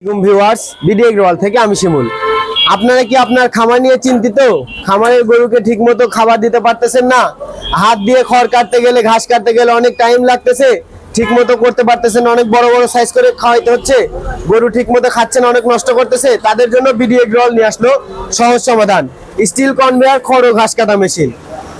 Viewers BD এগ্রোয়াল থেকে আমি শিমুল। আপনারা কি আপনার খামার নিয়ে চিন্তিত? খামারের গরুকে ঠিকমতো খাবার দিতে পারতেছেন না, হাত দিয়ে খড় কাটতে গেলে ঘাস কাটতে গেলে অনেক টাইম লাগতেছে, ঠিকমতো করতে পারতেছেন না, অনেক বড় বড় সাইজ করে খাওয়াইতে হচ্ছে, গরু ঠিকমতো খাচ্ছে না, অনেক নষ্ট করতেছে, তাদের জন্য বিডি এগ্রোয়াল নিয়ে আসলো সহজ সমাধান, স্টিল কনভেয়ার খড় ও ঘাস কাটা মেশিন।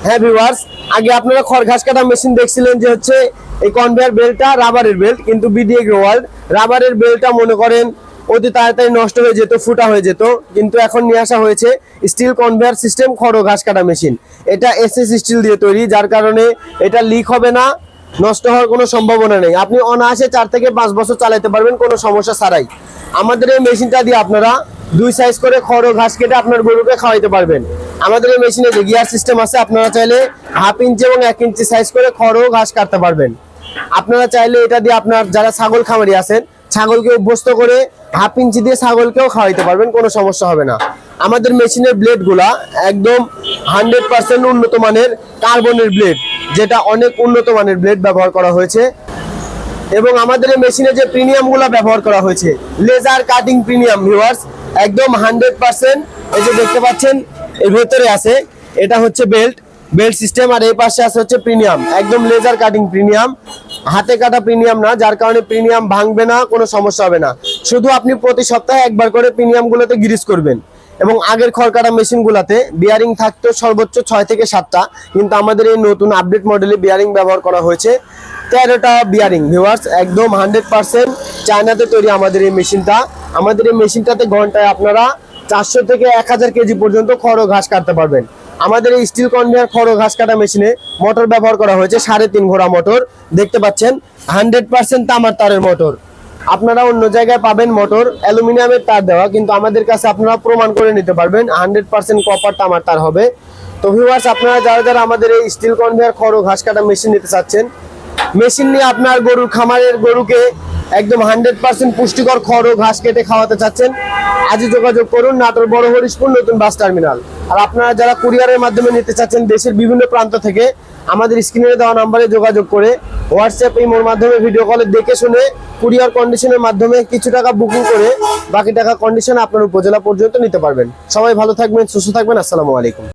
হ্যাঁ ভিউয়ার্স, আগে আপনারা খড় ঘাস কাটা মেশিন দেখছিলেন যে হচ্ছে এই কনভেয়ার বেল্টটা রাবারের বেল্ট, কিন্তু বিডি এগ্রোয়াল রাবারের বেল্টটা মনে করেন অতি তাড়াতাড়ি নষ্ট হয়ে যেত, ফুটা হয়ে যেত, কিন্তু এখন নিয়ে আসা হয়েছে স্টিল কনভেয়ার সিস্টেম খড় ও ঘাস কাটা মেশিন। এটা এসএস স্টিল দিয়ে তৈরি, যার কারণে এটা লিক হবে না, নষ্ট হওয়ার কোনো সম্ভাবনা নেই। আপনি অনায়াসে 4 থেকে 5 বছর চালাতে পারবেন কোনো সমস্যা ছাড়াই। আমাদের এই মেশিনটা দিয়ে আপনারা 2 সাইজ করে খড় ও ঘাস কেটে আপনার গরুকে খাওয়াইতে পারবেন। আমাদের এই মেশিনে যে গিয়ার সিস্টেম আছে, আপনারা চাইলে 1/2 ইঞ্চি এবং 1 ইঞ্চি সাইজ করে খড় ও ঘাস কাটতে পারবেন। আপনারা চাইলে এটা দিয়ে আপনার যারা ছাগল খামারি আছেন, ছাগলকে অভ্যস্ত করে 1/2 ইঞ্চি দিয়ে ছাগলকেও খাওয়াইতে পারবেন, কোনো সমস্যা হবে না। আমাদের মেশিনের ব্লেডগুলা একদম 100% উন্নত মানের কার্বনের ব্লেড, যেটা অনেক উন্নত মানের ব্লেড ব্যবহার করা হয়েছে। এবং আমাদের এই মেশিনে যে প্রিমিয়ামগুলো ব্যবহার করা হয়েছে, লেজার কাটিং প্রিমিয়াম ভিউয়ার্স, একদম 100%। এই যে দেখতে পাচ্ছেন এর ভেতরে আছে, এটা হচ্ছে বেল্ট সিস্টেম, আর এই পাশে আছে হচ্ছে প্রিমিয়াম, একদম লেজার কাটিং প্রিমিয়াম, হাতে কাটা প্রিমিয়াম না, যার কারণে প্রিমিয়াম ভাঙবে না, কোনো সমস্যা হবে না। শুধু আপনি প্রতি সপ্তাহে একবার করে প্রিমিয়ামগুলোতে গ্রিস করবেন। এবং আগের খড় কাটা মেশিনগুলোতে বিয়ারিং থাকতো সর্বোচ্চ 6 থেকে 7টা, কিন্তু আমাদের এই নতুন আপডেট মডেলে বিয়ারিং ব্যবহার করা হয়েছে 13টা বিয়ারিং ভিউয়ার্স, একদম 100% চায়নাতে তৈরি আমাদের এই মেশিনটা। আমাদের এই মেশিনটাতে ঘন্টায় আপনারা 400 থেকে 1000 কেজি পর্যন্ত খড় ও ঘাস কাটতে পারবেন। আমাদের এই স্টিল কনভেয়ার খড় ও ঘাস কাটা মেশিনে মোটর ব্যবহার করা হয়েছে 3.5 ঘোড়া মোটর, দেখতে পাচ্ছেন 100% তামার তারের মোটর। আপনারা অন্য জায়গায় পাবেন মোটর অ্যালুমিনিয়ামের তার দেওয়া, কিন্তু আমাদের কাছে আপনারা প্রমাণ করে নিতে পারবেন 100% কপার তামার তার হবে। তো ভিউয়ার্স, আপনারা যারা আমাদের এই স্টিল কনভেয়ার খড় ও ঘাস কাটা মেশিন নিতে চাচ্ছেন, মেশিন নিয়ে আপনার গরুর খামারের গরুকে একদম 100% পুষ্টিকর খড় ও ঘাস কেটে খাওয়াতে চাচ্ছেন, আজই যোগাযোগ করুন নাটোর বড় হরিশপুর নতুন বাস টার্মিনাল। আর আপনারা যারা কুরিয়ারের মাধ্যমে নিতে চাচ্ছেন দেশের বিভিন্ন প্রান্ত থেকে, আমাদের স্ক্রিনে দেওয়া নাম্বারে যোগাযোগ করে হোয়াটসঅ্যাপ ইমোর মাধ্যমে ভিডিও কলে দেখে শুনে কুরিয়ার কন্ডিশনের মাধ্যমে কিছু টাকা বুকিং করে বাকি টাকা কন্ডিশনে আপনার উপজেলা পর্যন্ত নিতে পারবেন। সবাই ভালো থাকবেন, সুস্থ থাকবেন, আসসালামু আলাইকুম।